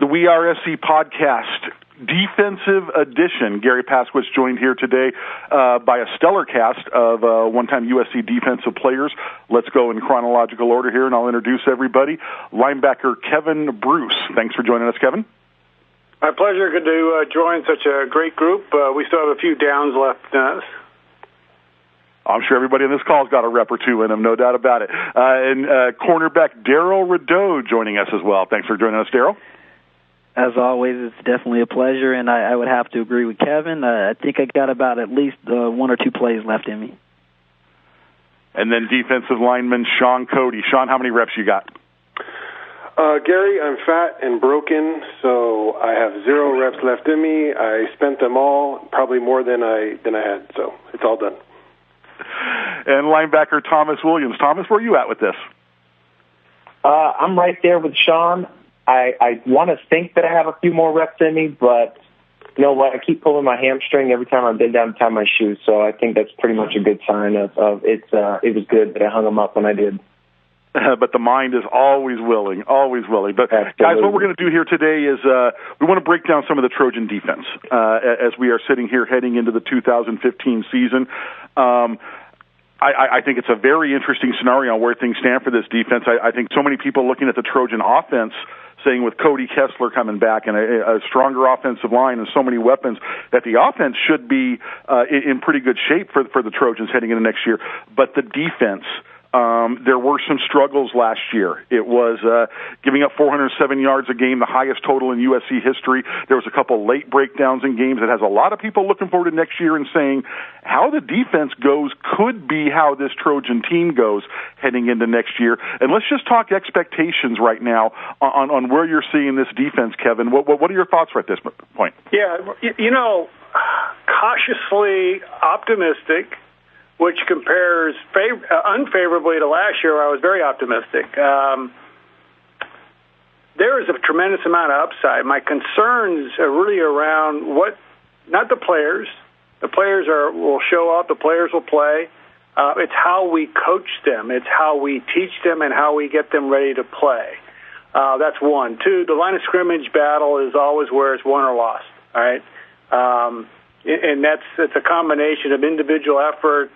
The WeAreSC podcast, defensive edition. Garry Paskwietz joined here today by a stellar cast of one-time USC defensive players. Let's go in chronological order here, and I'll introduce everybody. Linebacker Kevin Bruce. Thanks for joining us, Kevin. My pleasure. Good to join such a great group. We still have a few downs left in us. I'm sure everybody on this call's got a rep or two in them, no doubt about it. And cornerback Darrell Rideaux joining us as well. Thanks for joining us, Darrell. As always, it's definitely a pleasure, and I would have to agree with Kevin. I think I got about at least one or two plays left in me. And then defensive lineman Shaun Cody. Shaun, how many reps you got? Garry, I'm fat and broken, so I have 0 reps left in me. I spent them all, probably more than I had, so it's all done. And linebacker Thomas Williams. Thomas, where are you at with this? I'm right there with Shaun. I want to think that I have a few more reps in me, but you know what? I keep pulling my hamstring every time I bend down to tie my shoes, so I think that's pretty much a good sign of it was good that I hung them up when I did. But the mind is always willing, always willing. But, Absolutely. Guys, what we're going to do here today is we want to break down some of the Trojan defense as we are sitting here heading into the 2015 season. I think it's a very interesting scenario on where things stand for this defense. I think so many people looking at the Trojan offense saying with Cody Kessler coming back and a stronger offensive line and so many weapons that the offense should be in pretty good shape for the Trojans heading into next year. But the defense, there were some struggles last year. It was giving up 407 yards a game, the highest total in USC history. There was a couple late breakdowns in games that has a lot of people looking forward to next year and saying how the defense goes could be how this Trojan team goes heading into next year. And let's just talk expectations right now on where you're seeing this defense, Kevin. What are your thoughts at this point? Yeah, cautiously optimistic, which compares unfavorably to last year, where I was very optimistic. There is a tremendous amount of upside. My concerns are really around not the players. The players will show up. The players will play. It's how we coach them. It's how we teach them and how we get them ready to play. That's one. Two, the line of scrimmage battle is always where it's won or lost. All right. And it's a combination of individual effort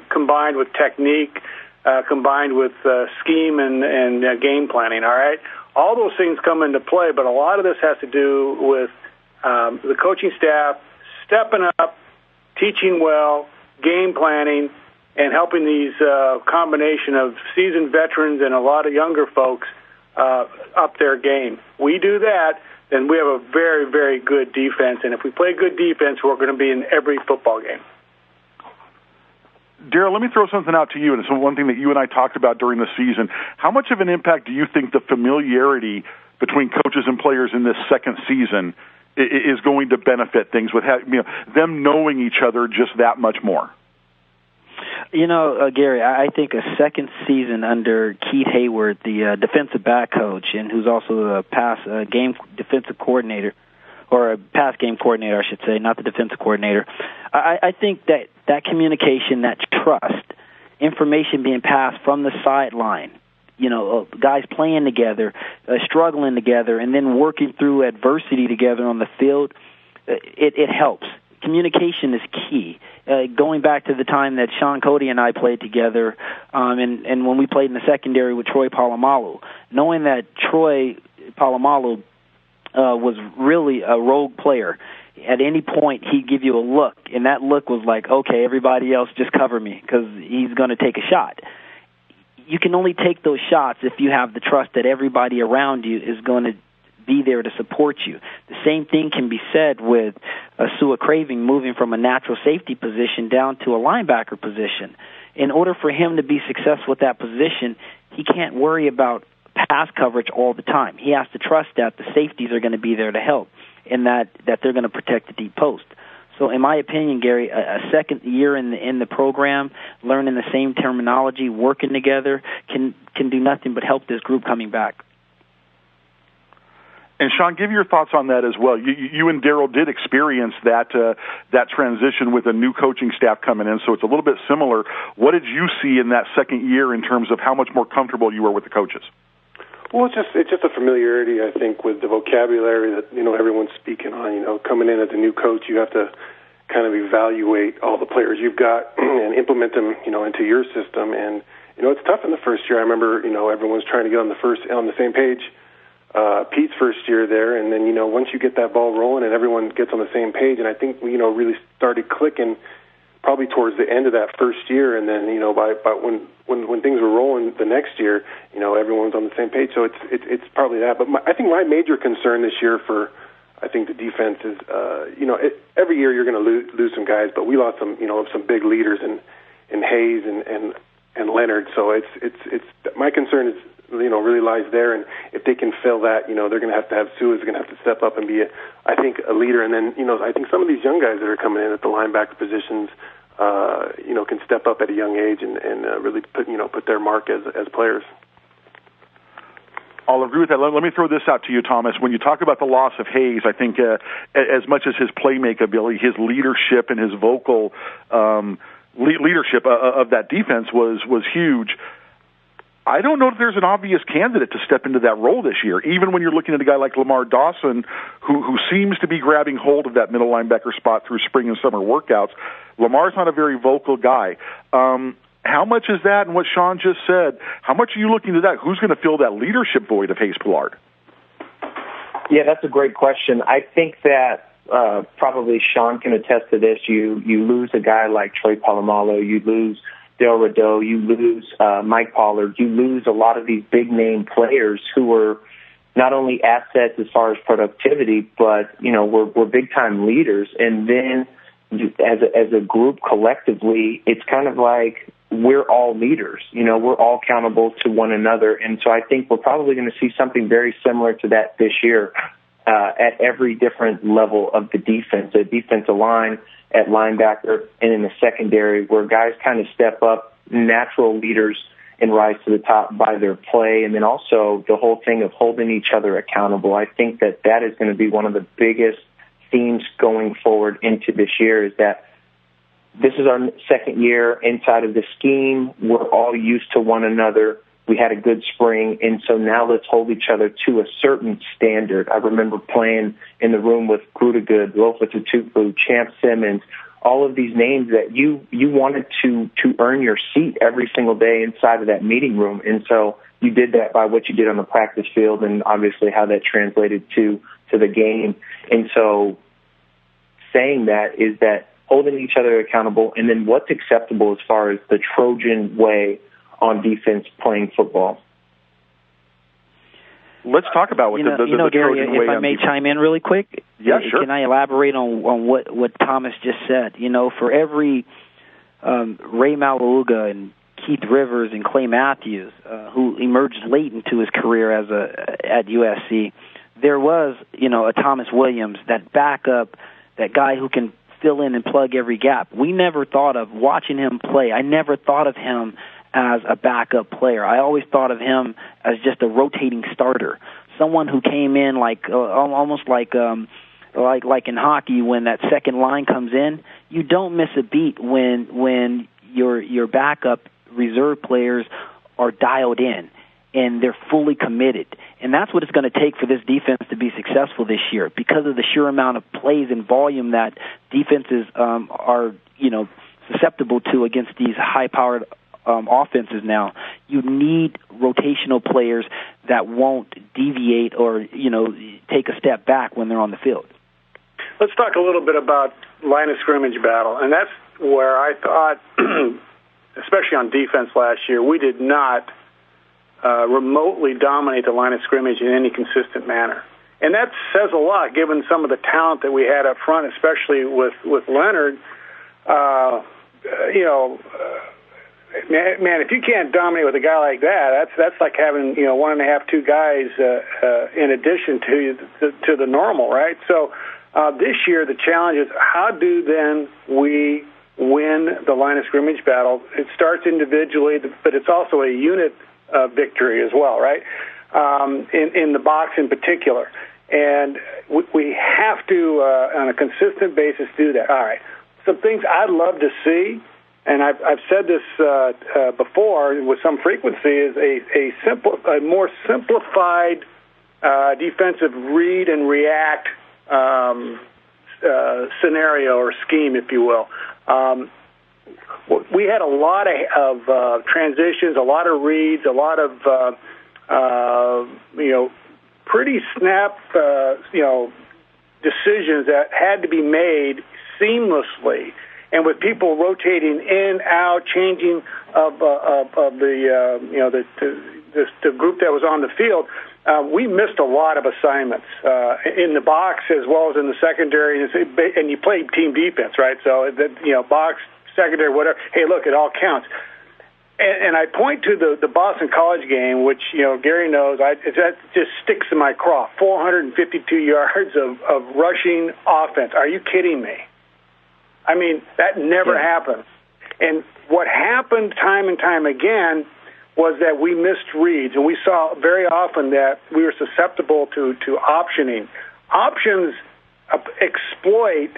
combined with technique, combined with scheme and game planning, all right? All those things come into play, but a lot of this has to do with the coaching staff stepping up, teaching well, game planning, and helping these combination of seasoned veterans and a lot of younger folks up their game. We do that, then we have a very, very good defense. And if we play good defense, we're going to be in every football game. Darrell, let me throw something out to you, and it's one thing that you and I talked about during the season. How much of an impact do you think the familiarity between coaches and players in this second season is going to benefit things with them knowing each other just that much more? Garry, I think a second season under Keith Hayward, the defensive back coach, and who's also a pass game defensive coordinator, or a pass game coordinator, I should say, not the defensive coordinator. I think that communication, that trust, information being passed from the sideline, guys playing together, struggling together, and then working through adversity together on the field, it helps. Communication is key. Going back to the time that Shaun, Cody, and I played together, and when we played in the secondary with Troy Polamalu, knowing that Troy Polamalu was really a rogue player. At any point, he'd give you a look, and that look was like, okay, everybody else just cover me because he's going to take a shot. You can only take those shots if you have the trust that everybody around you is going to be there to support you. The same thing can be said with Sua Craving moving from a natural safety position down to a linebacker position. In order for him to be successful at that position, he can't worry about pass coverage all the time. He has to trust that the safeties are going to be there to help and that they're going to protect the deep post. So in my opinion, Garry, a second year in the program, learning the same terminology, working together, can do nothing but help this group coming back. And Shaun, give your thoughts on that as well. You and Darrell did experience that transition with a new coaching staff coming in, so it's a little bit similar. What did you see in that second year in terms of how much more comfortable you were with the coaches? Well, it's just a familiarity, I think, with the vocabulary that, everyone's speaking on. Coming in as a new coach, you have to kind of evaluate all the players you've got and implement them, into your system. And, it's tough in the first year. I remember, everyone's trying to get on the same page. Pete's first year there, and then, once you get that ball rolling and everyone gets on the same page, and I think we, really started clicking probably towards the end of that first year, and then, by when things were rolling the next year, everyone's on the same page. So it's probably that. But I think my major concern this year for, I think, the defense is, every year you're going to lose some guys, but we lost some big leaders in Hayes and Leonard. So it's my concern is, really lies there. And if they can fill that, they're going to have Sue is going to have to step up and be, I think, a leader. And then, I think some of these young guys that are coming in at the linebacker positions, can step up at a young age and really put their mark as players. I'll agree with that. Let me throw this out to you, Thomas. When you talk about the loss of Hayes, I think as much as his playmaking ability, his leadership and his vocal leadership of that defense was huge. I don't know if there's an obvious candidate to step into that role this year, even when you're looking at a guy like Lamar Dawson, who seems to be grabbing hold of that middle linebacker spot through spring and summer workouts. Lamar's not a very vocal guy. How much is that, and what Shaun just said, how much are you looking at that? Who's going to fill that leadership void of Hayes Pillard? Yeah, that's a great question. I think that probably Shaun can attest to this. You lose a guy like Troy Polamalu, you lose Darrell Rideaux, you lose Mike Pollard, you lose a lot of these big-name players who were not only assets as far as productivity, but, were big-time leaders. And then as a group collectively, it's kind of like we're all leaders. We're all accountable to one another. And so I think we're probably going to see something very similar to that this year at every different level of the defense, the defensive line, at linebacker, and in the secondary, where guys kind of step up, natural leaders, and rise to the top by their play. And then also the whole thing of holding each other accountable. I think that is going to be one of the biggest themes going forward into this year, is that this is our second year inside of the scheme. We're all used to one another. We had a good spring, and so now let's hold each other to a certain standard. I remember playing in the room with Grudegood, Lofa Tutupu, Champ Simmons, all of these names that you wanted to earn your seat every single day inside of that meeting room. And so you did that by what you did on the practice field and obviously how that translated to the game. And so saying that is that holding each other accountable, and then what's acceptable as far as the Trojan way on defense playing football. Let's talk about what the Gary, Trojan way. If I may chime in really quick, yeah, sure. Can I elaborate on what Thomas just said? For every Ray Maluga and Keith Rivers and Clay Matthews, who emerged late into his career at USC, there was a Thomas Williams, that backup, that guy who can fill in and plug every gap. We never thought of watching him play. I never thought of him as a backup player. I always thought of him as just a rotating starter, someone who came in almost like in hockey when that second line comes in. You don't miss a beat when your backup reserve players are dialed in and they're fully committed. And that's what it's going to take for this defense to be successful this year, because of the sheer amount of plays and volume that defenses are susceptible to against these high-powered offenses now. You need rotational players that won't deviate or, take a step back when they're on the field. Let's talk a little bit about line of scrimmage battle. And that's where I thought, especially on defense last year, we did not remotely dominate the line of scrimmage in any consistent manner. And that says a lot, given some of the talent that we had up front, especially with Leonard. Man, if you can't dominate with a guy like that, that's like having 1.5, 2 guys in addition to the normal, right? So this year the challenge is, how do then we win the line of scrimmage battle? It starts individually, but it's also a unit victory as well, right? In the box in particular, and we have to on a consistent basis do that. All right, some things I'd love to see and I've said this before with some frequency, is a more simplified defensive read and react scenario or scheme, if you will. We had a lot of transitions, a lot of reads, a lot of pretty snap decisions that had to be made seamlessly, and with people rotating in, out, changing of the group that was on the field. We missed a lot of assignments in the box as well as in the secondary, and you play team defense, right? So box, secondary, whatever. Hey, look, it all counts. And I point to the Boston College game, which Gary knows. That just sticks in my craw. 452 yards of rushing offense. Are you kidding me? I mean, that never happened. And what happened time and time again was that we missed reads, and we saw very often that we were susceptible to optioning. Options exploit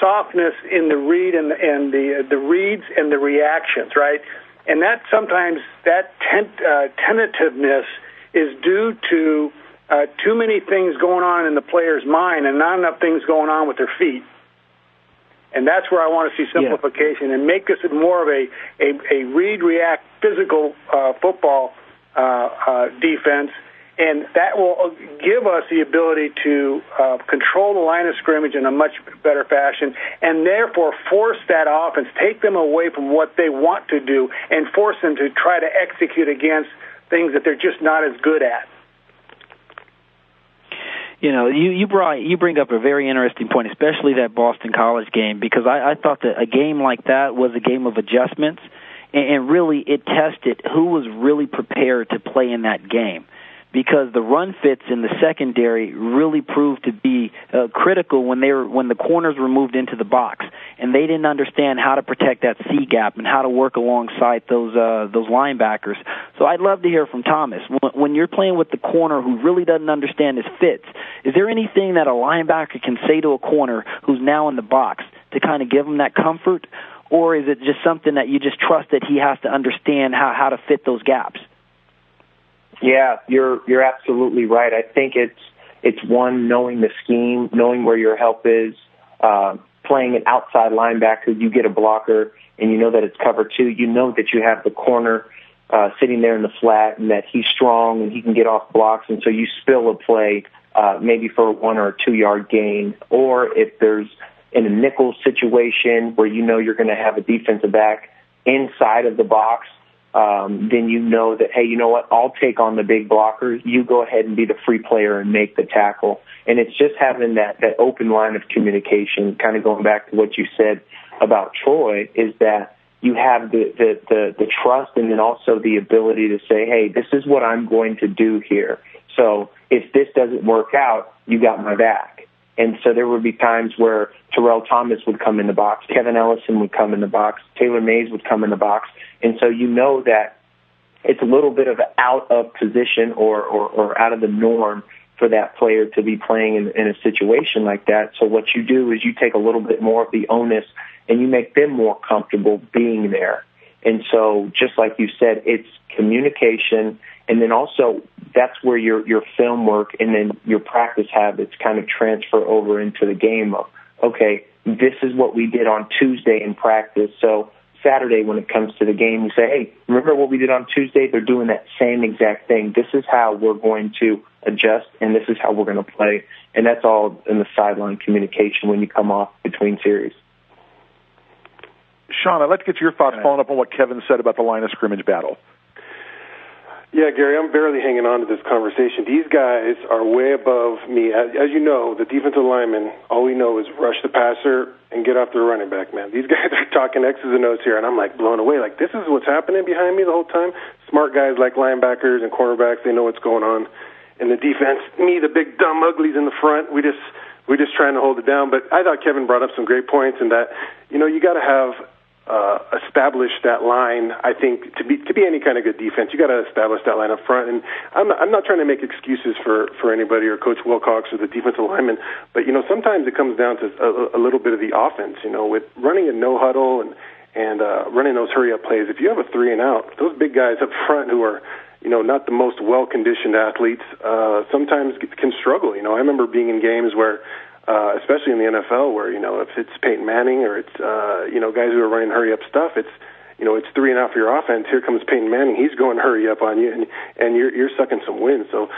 softness in the read and the reads and the reactions, right? And that sometimes that tentativeness is due to too many things going on in the player's mind and not enough things going on with their feet. And that's where I want to see simplification and make this more of a read-react physical football defense, and that will give us the ability to control the line of scrimmage in a much better fashion and therefore force that offense, take them away from what they want to do and force them to try to execute against things that they're just not as good at. You bring up a very interesting point, especially that Boston College game, because I thought that a game like that was a game of adjustments, and really it tested who was really prepared to play in that game, because the run fits in the secondary really proved to be critical when the corners were moved into the box, and they didn't understand how to protect that C gap and how to work alongside those linebackers. So I'd love to hear from Thomas. When you're playing with the corner who really doesn't understand his fits, is there anything that a linebacker can say to a corner who's now in the box to kind of give him that comfort, or is it just something that you just trust that he has to understand how to fit those gaps? Yeah, you're absolutely right. I think it's one, knowing the scheme, knowing where your help is, playing an outside linebacker, you get a blocker, and you know that it's cover two. You know that you have the corner sitting there in the flat and that he's strong and he can get off blocks, and so you spill a play maybe for a 1 or a 2 yard gain. Or if there's in a nickel situation where you know you're going to have a defensive back inside of the box, then you know that, hey, you know what, I'll take on the big blocker. You go ahead and be the free player and make the tackle. And it's just having that open line of communication, kind of going back to what you said about Troy, is that you have the trust and then also the ability to say, hey, this is what I'm going to do here. So if this doesn't work out, you got my back. And so there would be times where Terrell Thomas would come in the box, Kevin Ellison would come in the box, Taylor Mays would come in the box. And so you know that it's a little bit of out of position or out of the norm for that player to be playing in a situation like that. So what you do is you take a little bit more of the onus and you make them more comfortable being there. And so just like you said, it's communication, and then also that's where your film work and then your practice habits kind of transfer over into the game of, okay, this is what we did on Tuesday in practice. So Saturday when it comes to the game, you say, hey, remember what we did on Tuesday? They're doing that same exact thing. This is how we're going to adjust, and this is how we're going to play. And that's all in the sideline communication when you come off between series. Shaun, I'd like to get your thoughts following up on what Kevin said about the line of scrimmage battle. Yeah, Gary, I'm barely hanging on to this conversation. These guys are way above me. As you know, the defensive linemen, all we know is rush the passer and get after the running back, man. These guys are talking X's and O's here, and I'm like blown away. Like, this is what's happening behind me the whole time. Smart guys like linebackers and cornerbacks, they know what's going on. And the defense, me, the big dumb uglies in the front, we're just trying to hold it down. But I thought Kevin brought up some great points in that, you got to have establish that line. I think to be any kind of good defense, you got to establish that line up front. And I'm not trying to make excuses for anybody or Coach Wilcox or the defensive lineman, but sometimes it comes down to a little bit of the offense. With running a no huddle and running those hurry-up plays. If you have a 3 and out, those big guys up front who are, not the most well-conditioned athletes, sometimes can struggle. I remember being in games where, especially in the NFL, where, if it's Peyton Manning or it's, guys who are running hurry-up stuff, it's 3 and out for your offense. Here comes Peyton Manning. He's going to hurry up on you, and you're sucking some wind. So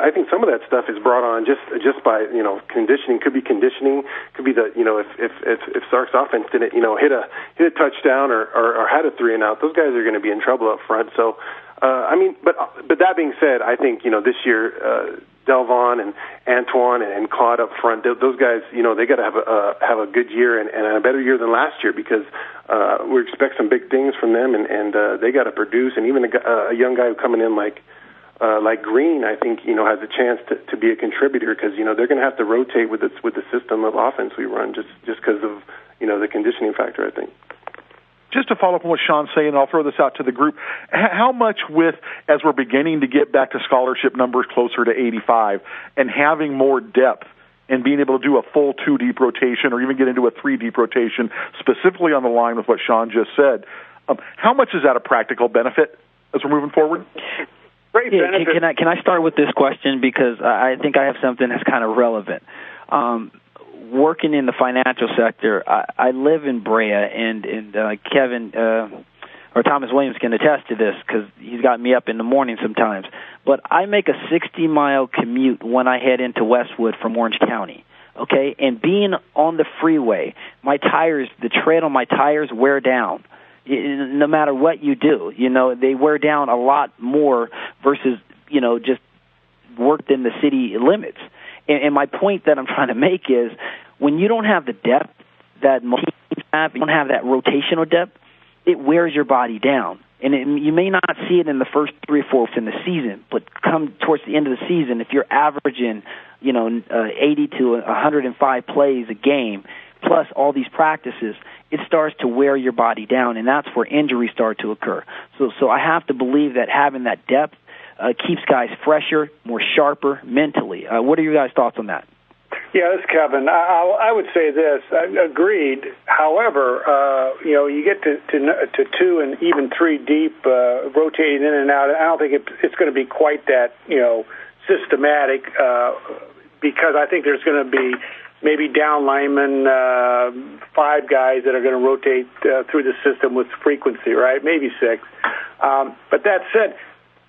I think some of that stuff is brought on just by conditioning. Could be conditioning. Could be the if Sark's offense didn't hit a touchdown or had a 3 and out, those guys are going to be in trouble up front. So but that being said, I think this year. Delvon and Antoine and Claude up front, those guys, they got to have a good year and a better year than last year because we expect some big things from them and they got to produce. And even a young guy coming in like Green, I think has a chance to be a contributor because they're going to have to rotate with the system of offense we run just because of the conditioning factor, I think. Just to follow up on what Shaun's saying, and I'll throw this out to the group, how much as we're beginning to get back to scholarship numbers closer to 85 and having more depth and being able to do a full 2-deep rotation or even get into a 3-deep rotation, specifically on the line with what Shaun just said, how much is that a practical benefit as we're moving forward? Great benefit. Can I start with this question because I think I have something that's kind of relevant. Working in the financial sector, I live in Brea, and Kevin or Thomas Williams can attest to this because he's got me up in the morning sometimes. But I make a 60-mile commute when I head into Westwood from Orange County. Okay, and being on the freeway, the tread on my tires wear down. No matter what you do, they wear down a lot more versus just worked in the city limits. And my point that I'm trying to make is when you don't have the depth that most teams have, you don't have that rotational depth, it wears your body down. And you may not see it in the first 3 or 4 weeks in the season, but come towards the end of the season, if you're averaging, 80 to 105 plays a game, plus all these practices, it starts to wear your body down, and that's where injuries start to occur. So I have to believe that having that depth keeps guys fresher, more sharper mentally. What are your guys' thoughts on that? Yeah, this is Kevin. I would say this. Agreed. However, you get to 2 and even 3 deep, rotating in and out. I don't think it's going to be quite that systematic because I think there's going to be maybe down linemen, 5 guys that are going to rotate through the system with frequency, right? Maybe 6. But that said,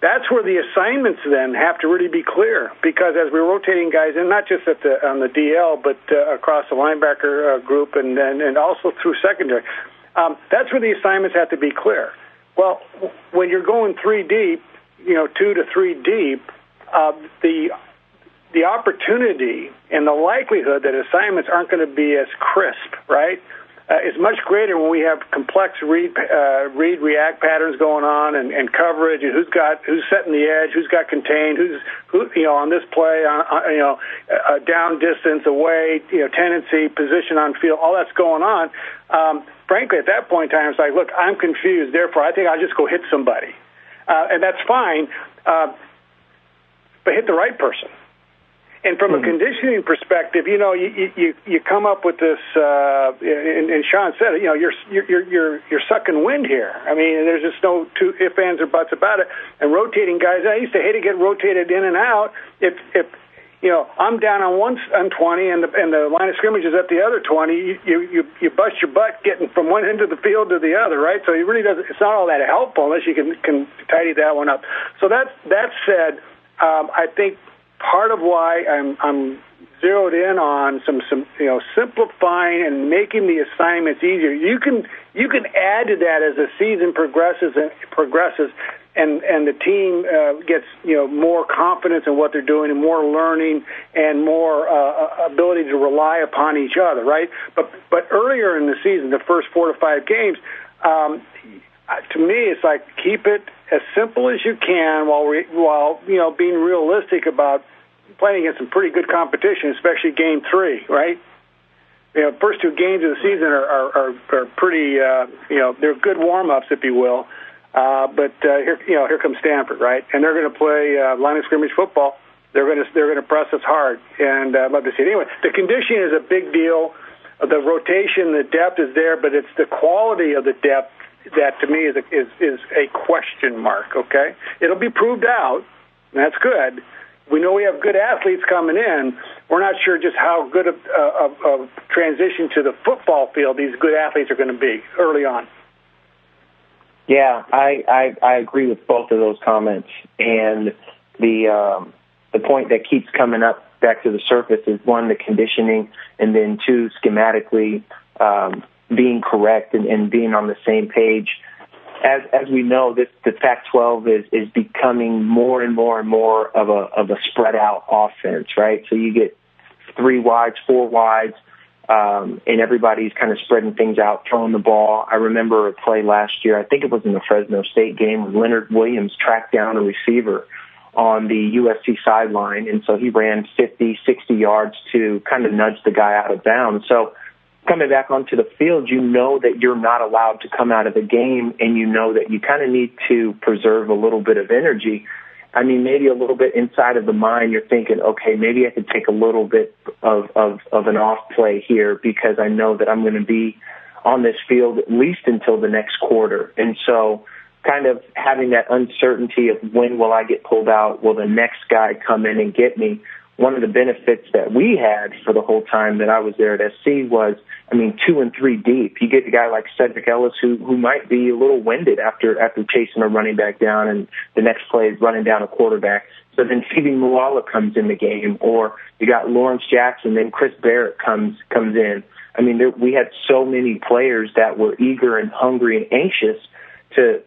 that's where the assignments then have to really be clear because as we're rotating guys in, not just on the DL, but across the linebacker group and also through secondary, that's where the assignments have to be clear. Well, when you're going 3 deep, 2 to 3 deep, the opportunity and the likelihood that assignments aren't going to be as crisp, right? Is much greater when we have complex read-react patterns going on and coverage and who's setting the edge, who's got contained, who on this play, down distance, away, tendency, position on field, all that's going on. Frankly, at that point in time, it's like, look, I'm confused. Therefore, I think I'll just go hit somebody, and that's fine. But hit the right person. And from a conditioning perspective, you come up with this, and Shaun said it, you're sucking wind here. I mean, there's just no two ifs, ands, or buts about it. And rotating guys, I used to hate to get rotated in and out. If I'm down on 20 and the line of scrimmage is at the other 20, you bust your butt getting from one end of the field to the other, right? So it really doesn't. It's not all that helpful unless you can tidy that one up. So that said, I think part of why I'm zeroed in on some simplifying and making the assignments easier. You can add to that as the season progresses, and the team gets more confidence in what they're doing and more learning and more ability to rely upon each other, right? But earlier in the season, the first 4 to 5 games, to me, it's like keep it as simple as you can while being realistic about playing against some pretty good competition, especially Game 3, right? First 2 games of the season are pretty, they're good warm-ups, if you will. But here comes Stanford, right? And they're going to play line of scrimmage football. They're going to press us hard, and I'd love to see it. Anyway, the conditioning is a big deal. the rotation, the depth is there, but it's the quality of the depth that to me is a question mark. Okay, it'll be proved out, and that's good. We know we have good athletes coming in. We're not sure just how good of transition to the football field these good athletes are going to be early on. Yeah, I agree with both of those comments. And the point that keeps coming up back to the surface is, one, the conditioning, and then two, schematically being correct and being on the same page. As we know, the Pac-12 is becoming more and more and more of a spread out offense, right? So you get 3 wides, 4 wides, and everybody's kind of spreading things out, throwing the ball. I remember a play last year, I think it was in the Fresno State game, when Leonard Williams tracked down a receiver on the USC sideline, and so he ran 50, 60 yards to kind of nudge the guy out of bounds. So coming back onto the field, you know that you're not allowed to come out of the game, and you know that you kind of need to preserve a little bit of energy. I mean, maybe a little bit inside of the mind, you're thinking, okay, maybe I could take a little bit of an off play here, because I know that I'm going to be on this field at least until the next quarter. And so kind of having that uncertainty of when will I get pulled out, will the next guy come in and get me. One of the benefits that we had for the whole time that I was there at SC was, 2 and 3 deep. You get a guy like Cedric Ellis who might be a little winded after chasing a running back down, and the next play is running down a quarterback. So then Phoebe Muala comes in the game, or you got Lawrence Jackson, then Chris Barrett comes in. We had so many players that were eager and hungry and anxious to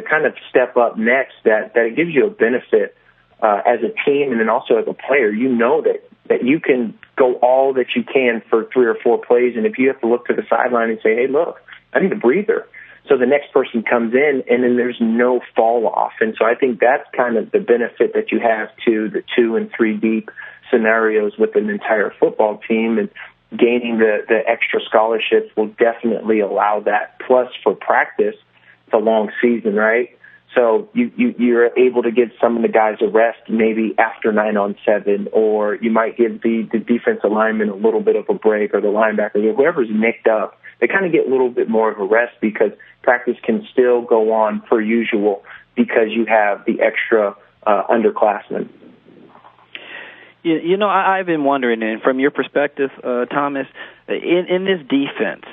kind of step up next that it gives you a benefit as a team, and then also as a player. You know that you can go all that you can for 3 or 4 plays, and if you have to look to the sideline and say, hey, look, I need a breather, so the next person comes in, and then there's no fall off. And so I think that's kind of the benefit that you have to the 2 and 3 deep scenarios with an entire football team, and gaining the extra scholarships will definitely allow that. Plus, for practice, it's a long season, right? So you're able to give some of the guys a rest maybe after 9-on-7, or you might give the defensive lineman a little bit of a break, or the linebacker, or whoever's nicked up. They kind of get a little bit more of a rest, because practice can still go on per usual because you have the extra underclassmen. I've been wondering, and from your perspective, Thomas, in this defense,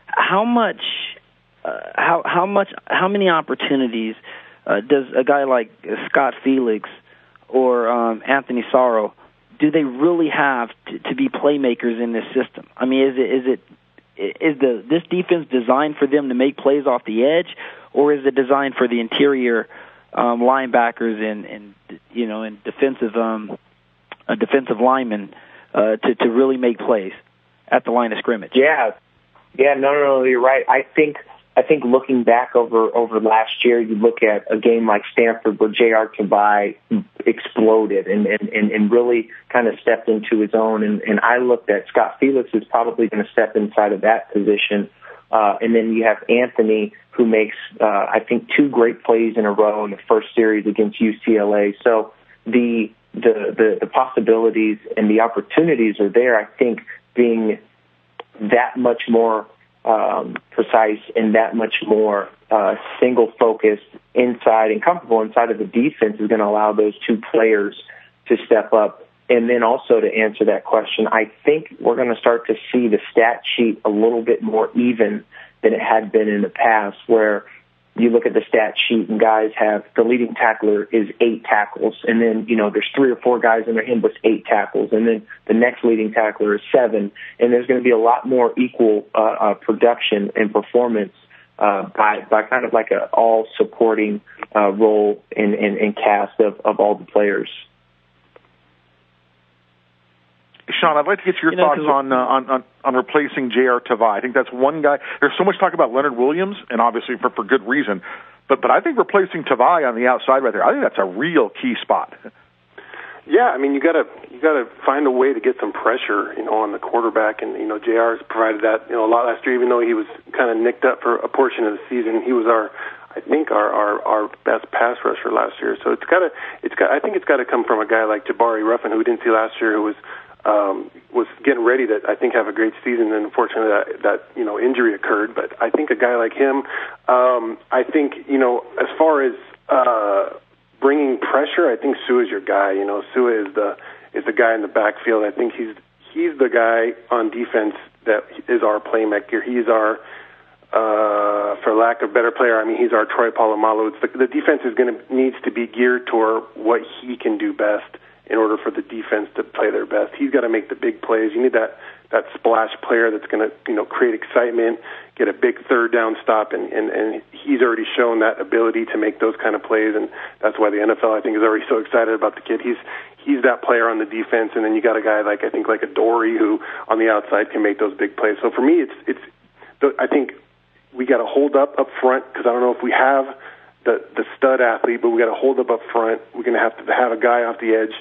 how many opportunities does a guy like Scott Felix or Anthony Sorrow, do they really have to be playmakers in this system? I mean, is this defense designed for them to make plays off the edge, or is it designed for the interior linebackers and defensive linemen to really make plays at the line of scrimmage? Yeah, no, you're right. I think looking back over last year, you look at a game like Stanford where J.R. Tavai exploded and really kind of stepped into his own. And I looked at Scott Felix is probably going to step inside of that position. And then you have Anthony, who makes, I think, 2 great plays in a row in the first series against UCLA. So the possibilities and the opportunities are there. I think being that much more precise and that much more single-focused inside and comfortable inside of the defense is going to allow those 2 players to step up. And then also, to answer that question, I think we're going to start to see the stat sheet a little bit more even than it had been in the past, where you look at the stat sheet and guys have the leading tackler is 8 tackles, and then there's 3 or 4 guys in their hand with 8 tackles, and then the next leading tackler is 7, and there's going to be a lot more equal production and performance by kind of like an all supporting role and cast of all the players. Shaun, I'd like to get your thoughts on replacing J.R. Tavai. I think that's one guy. There's so much talk about Leonard Williams, and obviously for good reason. But I think replacing Tavai on the outside right there, I think that's a real key spot. Yeah, you gotta find a way to get some pressure, on the quarterback, and J.R.'s provided that a lot last year. Even though he was kind of nicked up for a portion of the season, he was our best pass rusher last year. So I think it's got to come from a guy like Jabari Ruffin, who we didn't see last year, who was was getting ready to, I think, have a great season, and unfortunately that injury occurred. But I think a guy like him, I think, as far as bringing pressure, I think Sua's your guy. Sua is the guy in the backfield. I think he's the guy on defense that is our playmaker. He's our, for lack of a better player, he's our Troy Polamalu. The defense needs to be geared toward what he can do best in order for the defense to play their best. He's got to make the big plays. You need that splash player that's going to create excitement, get a big third down stop, and he's already shown that ability to make those kind of plays, and that's why the NFL, I think, is already so excited about the kid. He's that player on the defense, and then you got a guy like a Dory who on the outside can make those big plays. So for me, I think we got to hold up front, because I don't know if we have the stud athlete, but we got to hold up front. We're going to have a guy off the edge,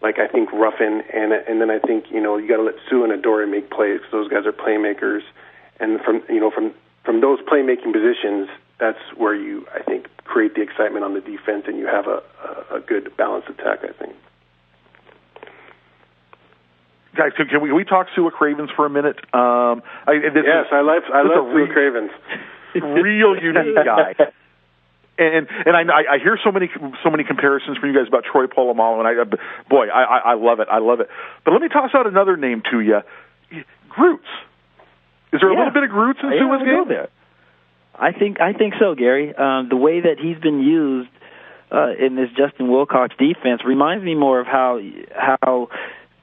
like I think Ruffin, and then I think you got to let Sue and Adore make plays, because those guys are playmakers, and from those playmaking positions, that's where you, I think, create the excitement on the defense, and you have a good balanced attack, I think. Guys, can we talk Sua Cravens for a minute? I love Sua Cravens. Real unique guy. And I hear so many comparisons from you guys about Troy Polamalu, and I love it. I love it. But let me toss out another name to you, Groots. Is there a little bit of Groots in Sua's game? There. I think so, Gary. The way that he's been used in this Justin Wilcox defense reminds me more of how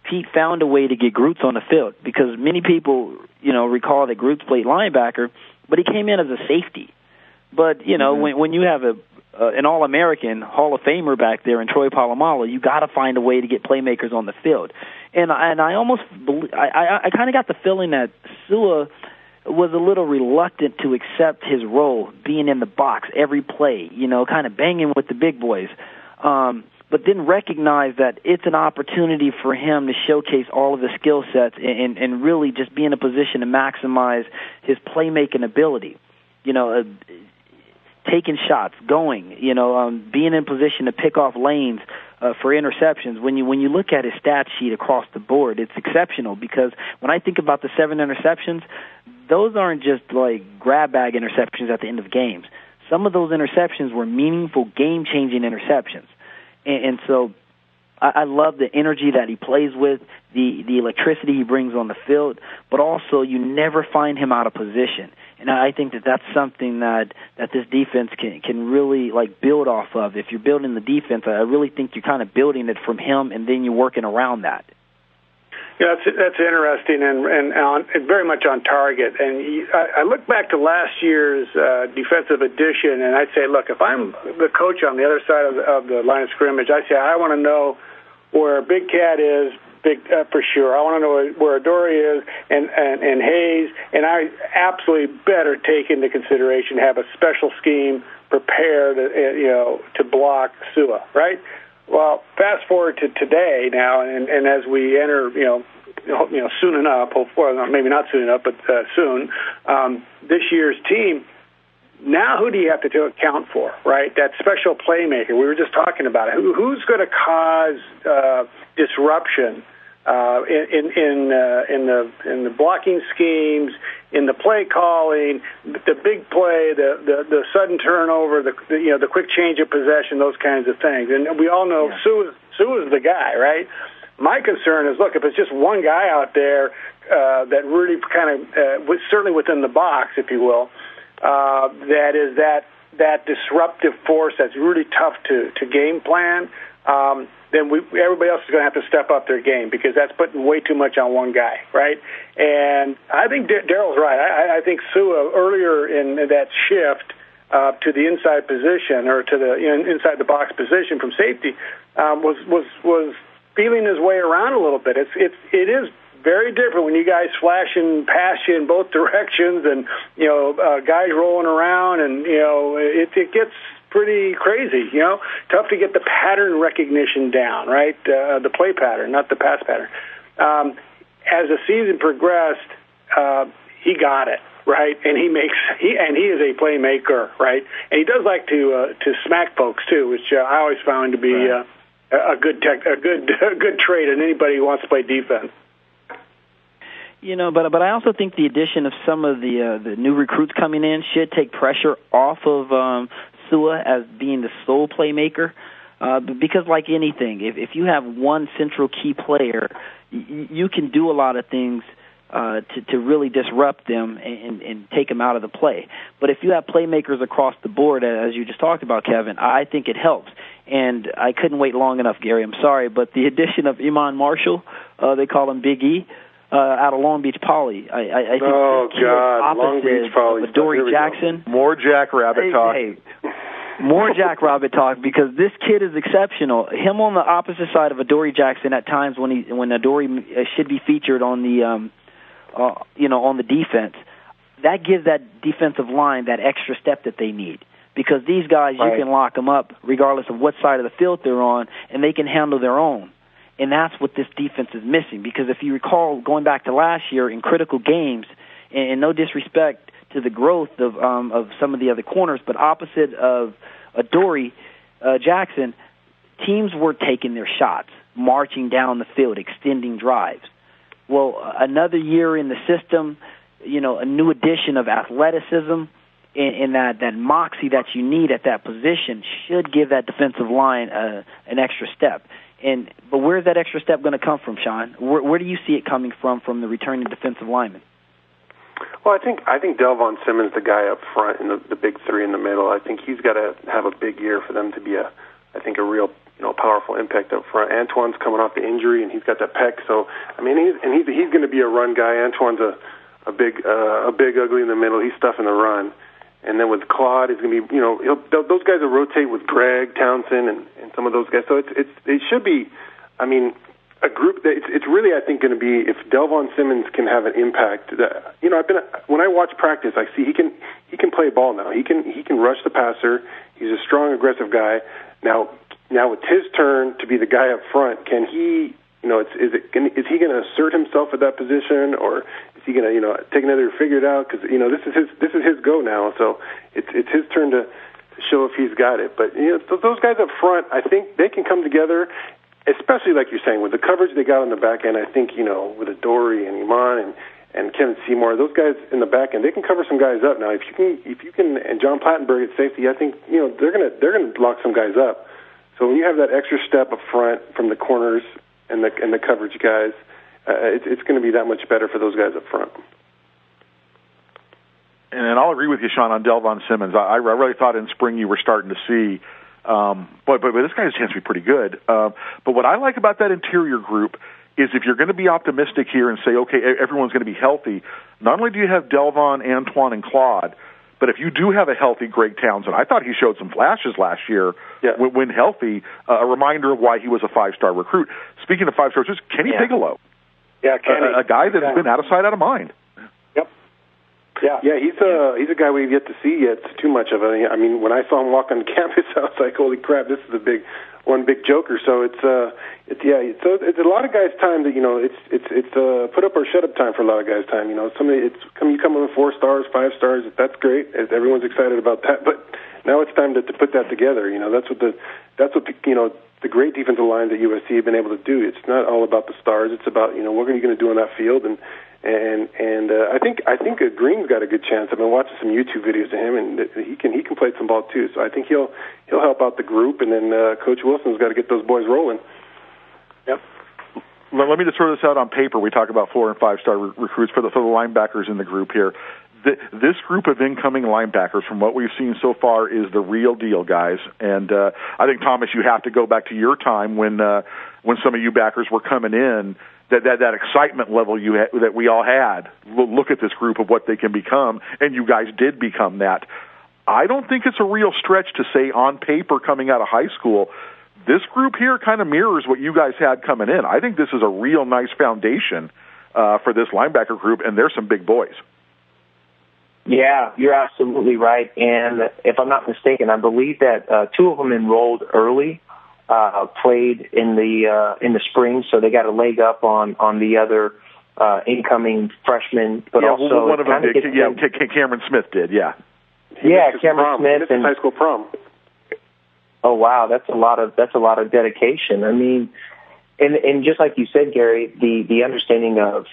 Pete found a way to get Groots on the field, because many people recall that Groots played linebacker, but he came in as a safety. But, when you have an All-American Hall of Famer back there in Troy Polamalu, you got to find a way to get playmakers on the field. And I almost I kind of got the feeling that Sua was a little reluctant to accept his role, being in the box every play, kind of banging with the big boys. But then recognize that it's an opportunity for him to showcase all of his skill sets and really just be in a position to maximize his playmaking ability. Taking shots, going, being in position to pick off lanes for interceptions. When you look at his stat sheet across the board, it's exceptional, because when I think about the 7 interceptions, those aren't just like grab bag interceptions at the end of games. Some of those interceptions were meaningful, game-changing interceptions. And so I love the energy that he plays with, the electricity he brings on the field, but also you never find him out of position. And I think that's something that this defense can really build off of. If you're building the defense, I really think you're kind of building it from him, and then you're working around that. Yeah, that's interesting and very much on target. And I look back to last year's defensive edition, and I'd say, look, if I'm the coach on the other side of the line of scrimmage, I say I want to know where Big Cat is, for sure. I want to know where Dory is and Hayes, and I absolutely better take into consideration have a special scheme prepared, to block Sua, right? Well, fast forward to today now, and as we enter, soon enough, hopefully, maybe not soon enough, but soon, this year's team. Now, who do you have to account for, right? That special playmaker. We were just talking about it. Who's going to cause disruption in the blocking schemes, in the play calling, the big play, the sudden turnover, the quick change of possession, those kinds of things. And we all know Sua's the guy, right? My concern is, look, if it's just one guy out there that really kind of, certainly within the box, if you will, that is that disruptive force that's really tough to game plan, then everybody else is going to have to step up their game, because that's putting way too much on one guy, right? And I think Darrell's right. I think Sua earlier in that shift to the inside position, or to the inside the box position from safety, was feeling his way around a little bit. It is very different when you guys flash and pass you in both directions, and guys rolling around, and it gets pretty crazy. Tough to get the pattern recognition down, right? The play pattern, not the pass pattern. As the season progressed, he got it right, and he is a playmaker, right? And he does like to smack folks too, which I always found to be a good trade in anybody who wants to play defense. But I also think the addition of some of the new recruits coming in should take pressure off of Sua as being the sole playmaker. Because like anything, if you have one central key player, you can do a lot of things to really disrupt them and take them out of the play. But if you have playmakers across the board, as you just talked about, Kevin, I think it helps. And I couldn't wait long enough, Gary, I'm sorry, but the addition of Iman Marshall, they call him Big E, out of Long Beach Poly. I think Long Beach Poly. Of Dory Jackson. More Jackrabbit talk. More Jackrabbit talk, because this kid is exceptional. Him on the opposite side of Adoree Jackson at times when Adoree should be featured on the on the defense, that gives that defensive line that extra step that they need. Because these guys, you can lock them up regardless of what side of the field they're on, and they can handle their own. And that's what this defense is missing. Because if you recall, going back to last year in critical games, and no disrespect to the growth of some of the other corners, but opposite of Adoree Jackson, teams were taking their shots, marching down the field, extending drives. Well, another year in the system, a new addition of athleticism and that moxie that you need at that position should give that defensive line an extra step. But where's that extra step going to come from, Shaun? Where do you see it coming from the returning defensive lineman? Well, I think Delvon Simmons, the guy up front, and the big three in the middle, I think he's got to have a big year for them to be a real powerful impact up front. Antoine's coming off the injury, and he's got that pec. So he's going to be a run guy. Antoine's a big ugly in the middle. He's stuffing the run. And then with Claude, he's going to be those guys will rotate with Greg Townsend and some of those guys. So it should be, a group that it's really, I think, going to be if Delvon Simmons can have an impact. When I watch practice, I see he can play ball now. He can rush the passer. He's a strong, aggressive guy. Now it's his turn to be the guy up front. Can he? Is he going to assert himself at that position, or is he going to take another figure it out? Because this is his go now. So it's his turn to show if he's got it. But those guys up front, I think they can come together. Especially like you're saying, with the coverage they got on the back end, I think, with Adoree and Iman and Kevin Seymour, those guys in the back end, they can cover some guys up. Now, if you can, and John Plattenberg at safety, I think, they're gonna lock some guys up. So when you have that extra step up front from the corners and the coverage guys, it's going to be that much better for those guys up front. And I'll agree with you, Shaun, on Delvon Simmons. I really thought in spring you were starting to see. But this guy has a chance to be pretty good. But what I like about that interior group is if you're going to be optimistic here and say, okay, everyone's going to be healthy, not only do you have Delvon, Antoine, and Claude, but if you do have a healthy Greg Townsend, I thought he showed some flashes last year when healthy, a reminder of why he was a five-star recruit. Speaking of five-stars, Kenny Bigelow, a guy that's been out of sight, out of mind. Yeah, he's a guy we've yet to see yet too much of. When I saw him walk on campus, I was like, "Holy crap, this is one big joker." So it's a lot of guys' time that it's put up or shut up time for a lot of guys' time. You come in with 4 stars, 5 stars. That's great. Everyone's excited about that. But now it's time to put that together. That's what the great defensive lines at USC have been able to do. It's not all about the stars. It's about what are you going to do on that field and I think Green's got a good chance. I've been watching some YouTube videos of him, and he can play some ball too. So I think he'll help out the group, and then Coach Wilson's got to get those boys rolling. Yep. Let me just throw this out on paper. We talk about 4- and 5-star recruits for the linebackers in the group here. This group of incoming linebackers, from what we've seen so far, is the real deal, guys. And I think, Thomas, you have to go back to your time when some of you backers were coming in. That excitement level that we all had. Look at this group of what they can become, and you guys did become that. I don't think it's a real stretch to say on paper coming out of high school, this group here kind of mirrors what you guys had coming in. I think this is a real nice foundation for this linebacker group, and there's some big boys. Yeah, you're absolutely right. And if I'm not mistaken, I believe that 2 of them enrolled early. Played in the spring, so they got a leg up on the other incoming freshmen. But also, one of them did. Cameron Smith did. Yeah, Cameron Smith and high school prom. Oh wow, that's a lot of dedication. I mean, and just like you said, Gary, the understanding of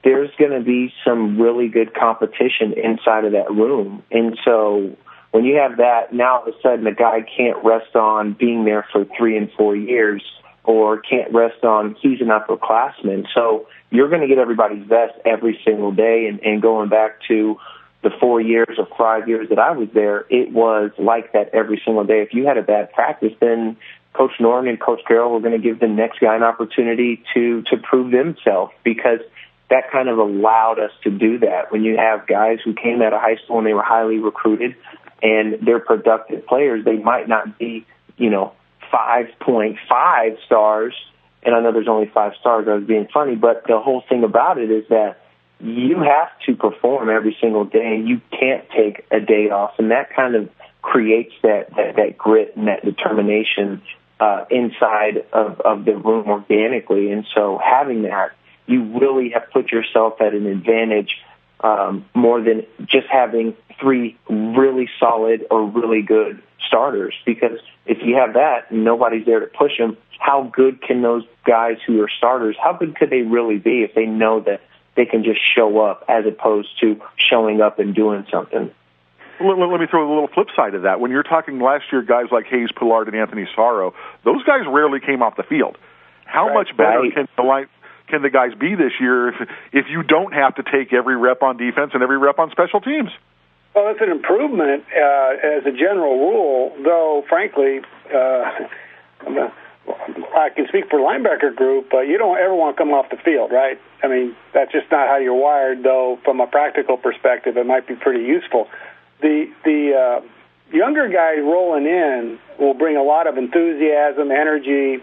there's going to be some really good competition inside of that room, and so when you have that, now all of a sudden a guy can't rest on being there for 3 and 4 years, or can't rest on he's an upperclassman. So you're going to get everybody's best every single day, and going back to the 4 years or 5 years that I was there, it was like that every single day. If you had a bad practice, then Coach Norton and Coach Darrell were going to give the next guy an opportunity to prove themselves, because that kind of allowed us to do that. When you have guys who came out of high school and they were highly recruited and they're productive players, they might not be, 5.5 stars. And I know there's only 5 stars. I was being funny, but the whole thing about it is that you have to perform every single day, and you can't take a day off, and that kind of creates that grit and that determination inside of the room organically. And so having that, you really have put yourself at an advantage more than just having 3 really solid or really good starters, because if you have that and nobody's there to push them, how good can those guys who are starters, how good could they really be if they know that they can just show up as opposed to showing up and doing something? Let me throw a little flip side of that. When you're talking last year, guys like Hayes Pillard and Anthony Sorrow, those guys rarely came off the field. How much better can the guys be this year if you don't have to take every rep on defense and every rep on special teams? Well, it's an improvement as a general rule, though, frankly, I can speak for linebacker group, but you don't ever want to come off the field, right? I mean, that's just not how you're wired, though from a practical perspective, it might be pretty useful. The younger guys rolling in will bring a lot of enthusiasm, energy.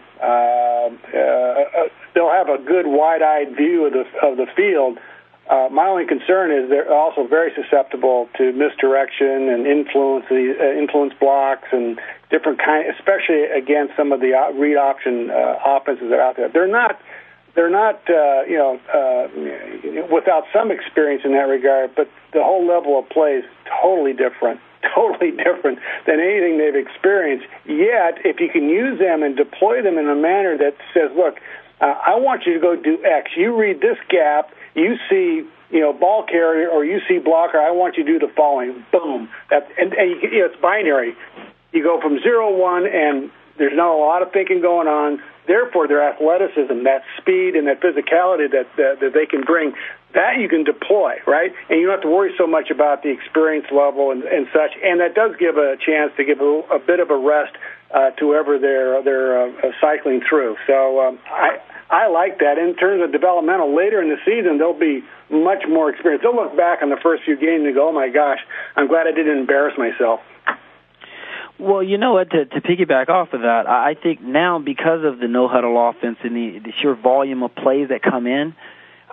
They'll have a good wide-eyed view of the field. My only concern is they're also very susceptible to misdirection and influence blocks and different kind, especially against some of the read option offenses that are out there. They're not without some experience in that regard, but the whole level of play is totally different than anything they've experienced. Yet, if you can use them and deploy them in a manner that says, look, I want you to go do X. You read this gap, you see, ball carrier, or you see blocker, I want you to do the following. Boom. It's binary. You go from 0-1, and there's not a lot of thinking going on. Therefore, their athleticism, that speed and that physicality that they can bring, that you can deploy, right? And you don't have to worry so much about the experience level and such. And that does give a chance to give a bit of a rest to whoever they're cycling through. So I like that. In terms of developmental, later in the season, they'll be much more experienced. They'll look back on the first few games and go, oh, my gosh, I'm glad I didn't embarrass myself. Well, you know what, to piggyback off of that, I think now because of the no-huddle offense and the sheer volume of plays that come in,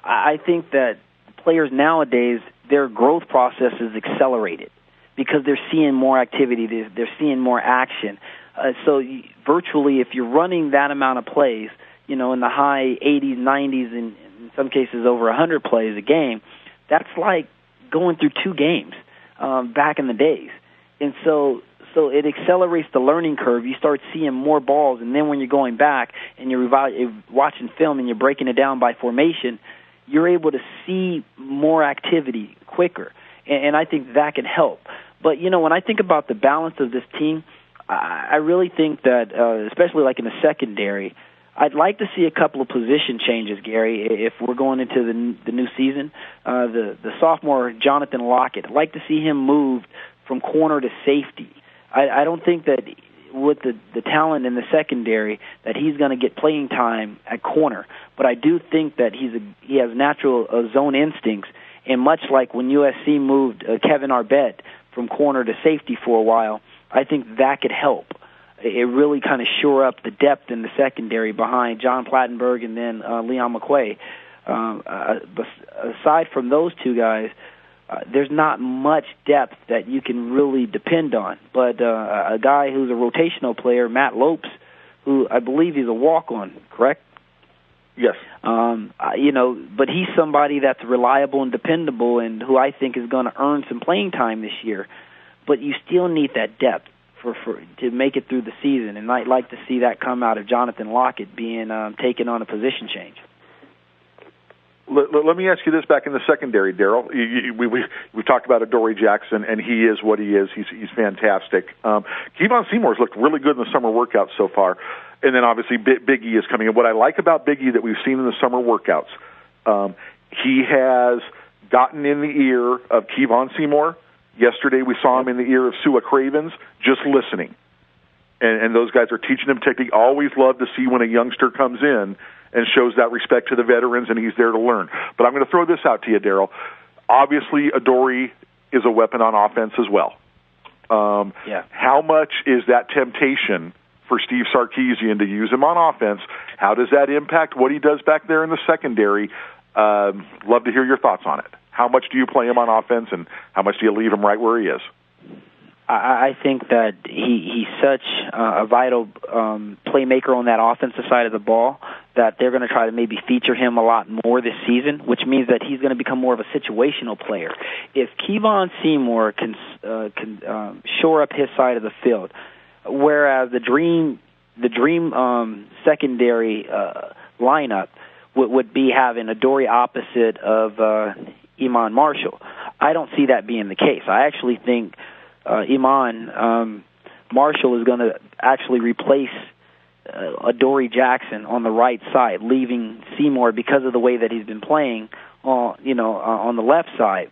I think that players nowadays, their growth process is accelerated because they're seeing more activity, they're seeing more action. So virtually, if you're running that amount of plays, in the high 80s, 90s, and in some cases over 100 plays a game, that's like going through 2 games back in the days. And so it accelerates the learning curve. You start seeing more balls, and then when you're going back and you're watching film and you're breaking it down by formation, you're able to see more activity quicker, and I think that can help. But, when I think about the balance of this team, I really think that, especially like in the secondary, I'd like to see a couple of position changes, Gary, if we're going into the new season. The sophomore, Jonathan Lockett, I'd like to see him moved from corner to safety. I don't think that with the talent in the secondary that he's going to get playing time at corner, but I do think that he has natural zone instincts, and much like when USC moved Kevin Arbett from corner to safety for a while, I think that could help. It really kind of shore up the depth in the secondary behind John Plattenberg and then Leon McQuay. Aside from those 2 guys, there's not much depth that you can really depend on. But a guy who's a rotational player, Matt Lopes, who I believe he's a walk-on, correct? Yes. But he's somebody that's reliable and dependable and who I think is going to earn some playing time this year. But you still need that depth to make it through the season, and I'd like to see that come out of Jonathan Lockett being taken on a position change. Let me ask you this back in the secondary, Darrell. We talked about Adoree Jackson, and he is what he is. He's fantastic. Kevon Seymour's looked really good in the summer workouts so far, and then obviously Big E is coming in. What I like about Big E that we've seen in the summer workouts, he has gotten in the ear of Kevon Seymour. Yesterday we saw him in the ear of Sua Cravens, just listening. And those guys are teaching him technique. Always love to see when a youngster comes in and shows that respect to the veterans, and he's there to learn. But I'm going to throw this out to you, Darrell. Obviously, Adoree is a weapon on offense as well. How much is that temptation for Steve Sarkisian to use him on offense? How does that impact what he does back there in the secondary? Love to hear your thoughts on it. How much do you play him on offense, and how much do you leave him right where he is? I think that he's such a vital playmaker on that offensive side of the ball that they're going to try to maybe feature him a lot more this season, which means that he's going to become more of a situational player. If Kevon Seymour can shore up his side of the field, whereas the dream secondary lineup would be having Adoree opposite of Iman Marshall, I don't see that being the case. I actually think Iman Marshall is going to actually replace Adoree Jackson on the right side, leaving Seymour because of the way that he's been playing on the left side.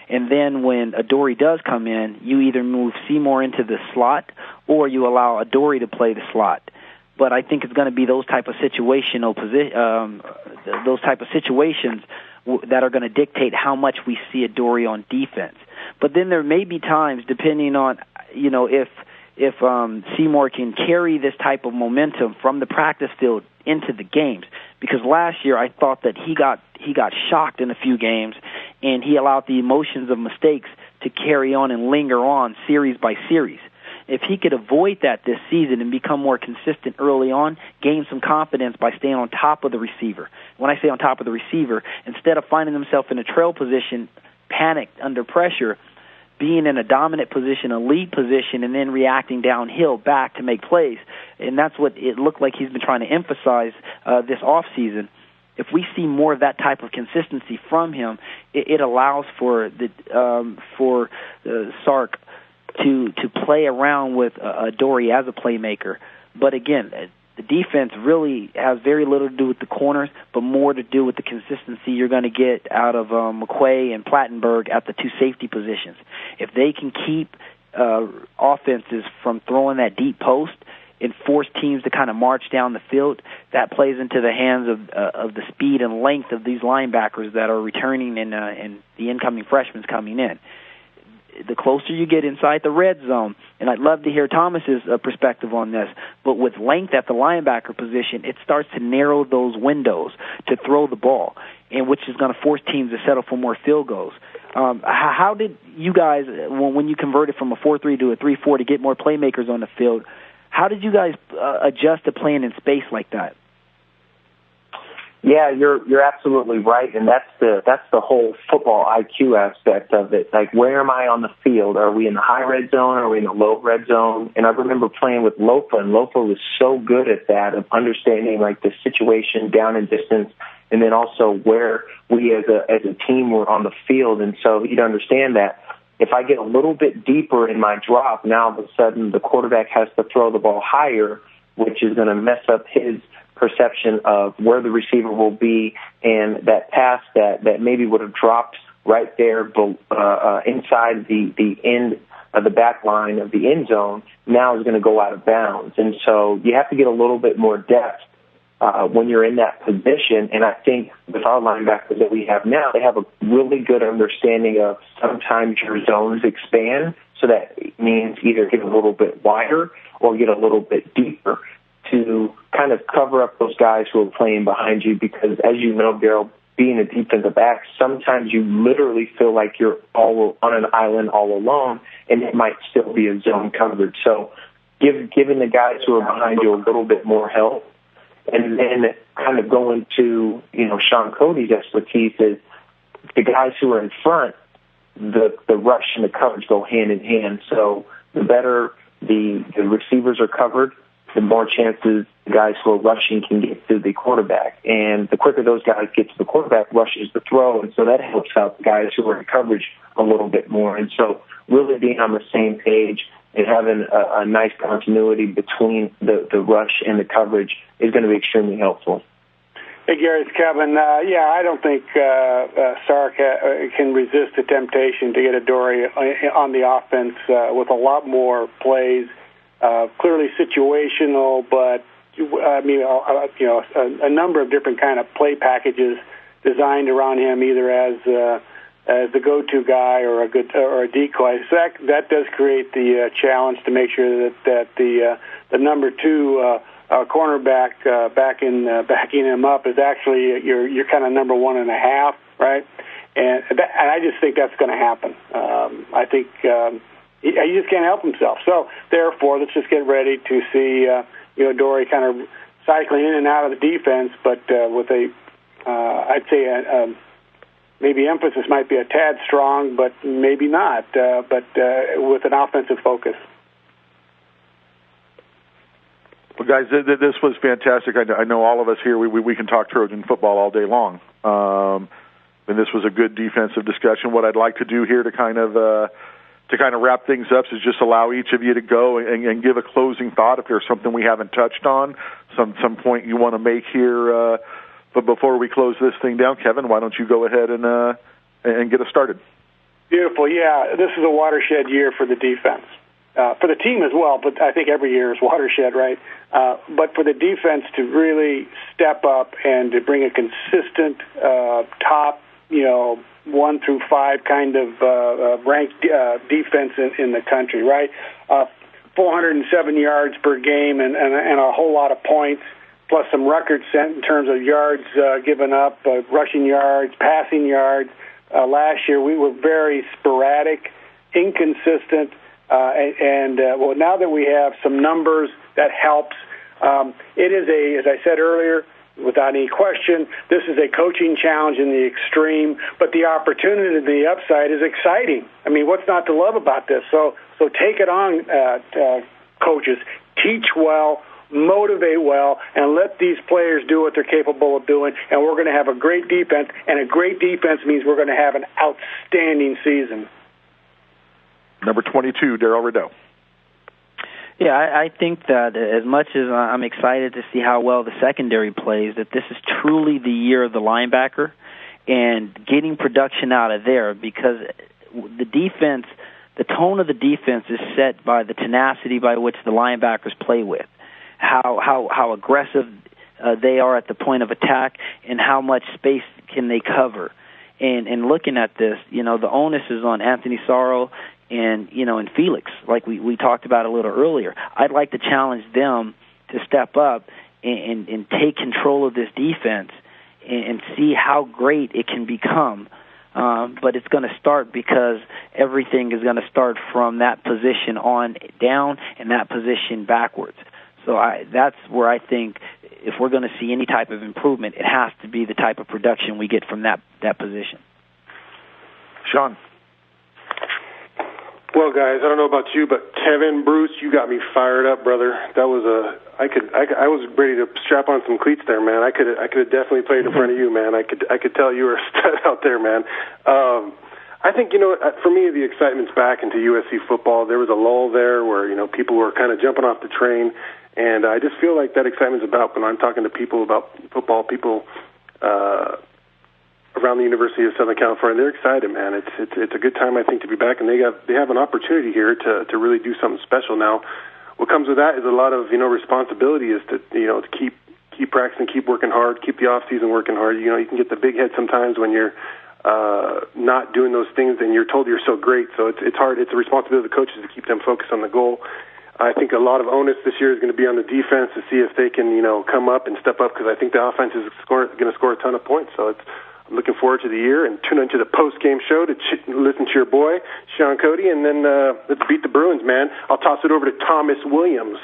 And then when Adoree does come in, you either move Seymour into the slot or you allow Adoree to play the slot. But I think it's going to be those type of situations that are going to dictate how much we see Adoree on defense. But then there may be times, depending on if Seymour can carry this type of momentum from the practice field into the games. Because last year I thought that he got shocked in a few games, and he allowed the emotions of mistakes to carry on and linger on series by series. If he could avoid that this season and become more consistent early on, gain some confidence by staying on top of the receiver. When I say on top of the receiver, instead of finding himself in a trail position, panicked under pressure, being in a dominant position, a lead position, and then reacting downhill back to make plays. And that's what it looked like he's been trying to emphasize this offseason. If we see more of that type of consistency from him, it allows for Sark to play around with Adoree as a playmaker. But again, the defense really has very little to do with the corners, but more to do with the consistency you're going to get out of McQuay and Plattenberg at the two safety positions. If they can keep offenses from throwing that deep post and force teams to kind of march down the field, that plays into the hands of the speed and length of these linebackers that are returning and the incoming freshmen coming in. The closer you get inside the red zone, and I'd love to hear Thomas's perspective on this, but with length at the linebacker position, it starts to narrow those windows to throw the ball, and which is going to force teams to settle for more field goals. How did you guys, when you converted from a 4-3 to a 3-4 to get more playmakers on the field, how did you guys adjust to playing in space like that? Yeah, you're absolutely right, and that's the whole football IQ aspect of it. Like, where am I on the field? Are we in the high red zone? Are we in the low red zone? And I remember playing with Lofa, and Lofa was so good at that, of understanding like the situation down in distance, and then also where we as a team were on the field. And so you'd understand that if I get a little bit deeper in my drop, now all of a sudden the quarterback has to throw the ball higher, which is going to mess up his perception of where the receiver will be, and that pass that maybe would have dropped right there inside the end of the back line of the end zone now is going to go out of bounds. And so you have to get a little bit more depth when you're in that position. And I think with our linebackers that we have now, they have a really good understanding of sometimes your zones expand, so that means either get a little bit wider or get a little bit deeper to kind of cover up those guys who are playing behind you, because as you know, Darrell, being a defensive back, sometimes you literally feel like you're all on an island all alone, and it might still be a zone coverage. So giving the guys who are behind you a little bit more help, and then kind of going to, Shaun Cody's expertise is the guys who are in front, the rush and the coverage go hand in hand. So the better the receivers are covered, the more chances the guys who are rushing can get to the quarterback. And the quicker those guys get to the quarterback, rushes the throw, and so that helps out the guys who are in coverage a little bit more. And so really being on the same page and having a nice continuity between the rush and the coverage is going to be extremely helpful. Hey, Gary, it's Kevin. I don't think Sark can resist the temptation to get Adoree' on the offense with a lot more plays. Clearly situational, but a number of different kind of play packages designed around him, either as the go-to guy or a decoy. So that does create the challenge to make sure that the number two cornerback backing him up is actually your kind of number 1.5, right? And I just think that's going to happen. I think. He just can't help himself. So, therefore, let's just get ready to see, Adoree' kind of cycling in and out of the defense, but with I'd say maybe emphasis might be a tad strong, but maybe not, but with an offensive focus. Well, guys, this was fantastic. I know all of us here, we can talk Trojan football all day long. And this was a good defensive discussion. What I'd like to do here to kind of wrap things up is just allow each of you to go and give a closing thought if there's something we haven't touched on, some point you want to make here. But before we close this thing down, Kevin, why don't you go ahead and get us started? Beautiful. Yeah, this is a watershed year for the defense. For the team as well, but I think every year is watershed, right? But for the defense to really step up and to bring a consistent top, 1 through 5 kind of ranked defense in the country, right? 407 yards per game and a whole lot of points, plus some records set in terms of yards given up, rushing yards, passing yards. Last year we were very sporadic, inconsistent, and now that we have some numbers, that helps. It is as I said earlier, without any question, this is a coaching challenge in the extreme, but the opportunity and the upside is exciting. I mean, what's not to love about this? So take it on, coaches. Teach well, motivate well, and let these players do what they're capable of doing, and we're going to have a great defense, and a great defense means we're going to have an outstanding season. Number 22, Darrell Rideaux. Yeah, I think that as much as I'm excited to see how well the secondary plays, that this is truly the year of the linebacker and getting production out of there, because the defense, the tone of the defense is set by the tenacity by which the linebackers play with, how aggressive they are at the point of attack, and how much space can they cover. And looking at this, the onus is on Anthony Sorrow and Felix, like we talked about a little earlier. I'd like to challenge them to step up and take control of this defense and see how great it can become. But it's going to start because everything is going to start from that position on down and that position backwards. So that's where I think if we're going to see any type of improvement, it has to be the type of production we get from that position. Shaun. Well, guys, I don't know about you, but Kevin, Bruce, you got me fired up, brother. That was I was ready to strap on some cleats there, man. I could have definitely played in front of you, man. I could tell you were a stud out there, man. I think, for me, the excitement's back into USC football. There was a lull there where, people were kind of jumping off the train, and I just feel like that excitement's about when I'm talking to people about football, people around the University of Southern California. They're excited, man. It's a good time, I think, to be back, and they have an opportunity here to really do something special. Now, what comes with that is a lot of responsibility, is to keep practicing, keep working hard, keep the off season working hard. You can get the big head sometimes when you're not doing those things, and you're told you're so great. So it's hard. It's a responsibility of the coaches to keep them focused on the goal. I think a lot of onus this year is going to be on the defense to see if they can come up and step up, because I think the offense is going to score a ton of points. So I'm looking forward to the year, and tune into the post-game show to listen to your boy, Shaun, Cody, and then let's beat the Bruins, man. I'll toss it over to Thomas Williams.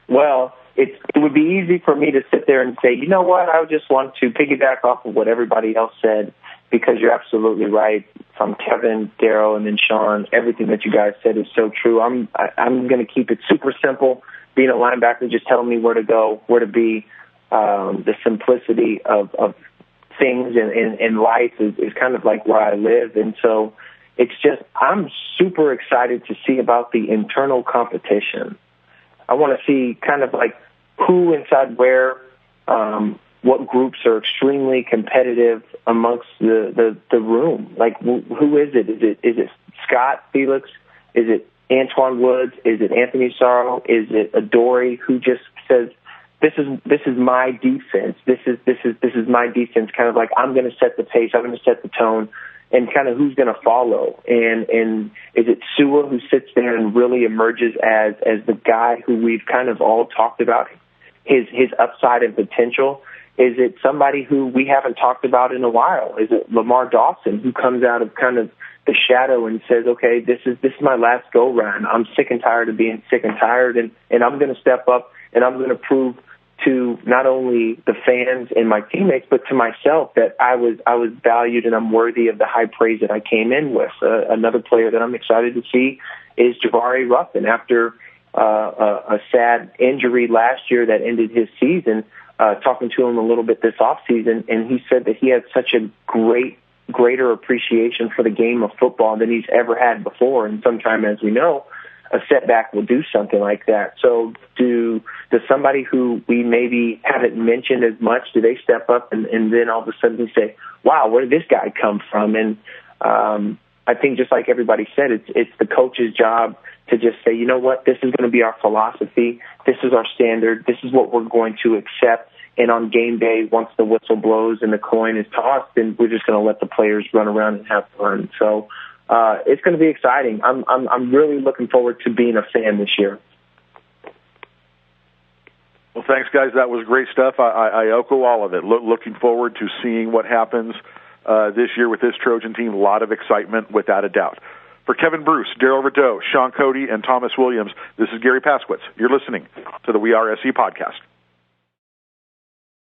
Well, it would be easy for me to sit there and say, you know what, I just want to piggyback off of what everybody else said because you're absolutely right. From Kevin, Darrell, and then Shaun, everything that you guys said is so true. I'm going to keep it super simple. Being a linebacker, just telling me where to go, where to be. The simplicity of things in life is kind of like where I live. And so it's just, I'm super excited to see about the internal competition. I want to see kind of like who inside where, what groups are extremely competitive amongst the room. Like, who is it? Is it Scott Felix? Is it Antoine Woods? Is it Anthony Sorrow? Is it Adoree, who just says, this is my defense. This is my defense. Kind of like, I'm going to set the pace. I'm going to set the tone, and kind of who's going to follow. And is it Sua, who sits there and really emerges as the guy who we've kind of all talked about his upside and potential? Is it somebody who we haven't talked about in a while? Is it Lamar Dawson, who comes out of kind of the shadow and says, okay, this is my last go round. I'm sick and tired of being sick and tired, and I'm going to step up and I'm going to prove to not only the fans and my teammates, but to myself that I was valued and I'm worthy of the high praise that I came in with. Another player that I'm excited to see is Jabari Ruffin. After a sad injury last year that ended his season, talking to him a little bit this offseason, and he said that he had such a greater appreciation for the game of football than he's ever had before. And sometime, as we know, a setback will do something like that. So does somebody who we maybe haven't mentioned as much, do they step up and then all of a sudden say, wow, where did this guy come from? And I think just like everybody said, it's the coach's job to just say, you know what, this is going to be our philosophy. This is our standard. This is what we're going to accept. And on game day, once the whistle blows and the coin is tossed, then we're just going to let the players run around and have fun. So it's going to be exciting. I'm really looking forward to being a fan this year. Well, thanks, guys. That was great stuff. I echo all of it. Looking forward to seeing what happens this year with this Trojan team. A lot of excitement, without a doubt. For Kevin Bruce, Darrell Rideaux, Shaun, Cody, and Thomas Williams, this is Garry Paskwietz. You're listening to the WeAreSC podcast.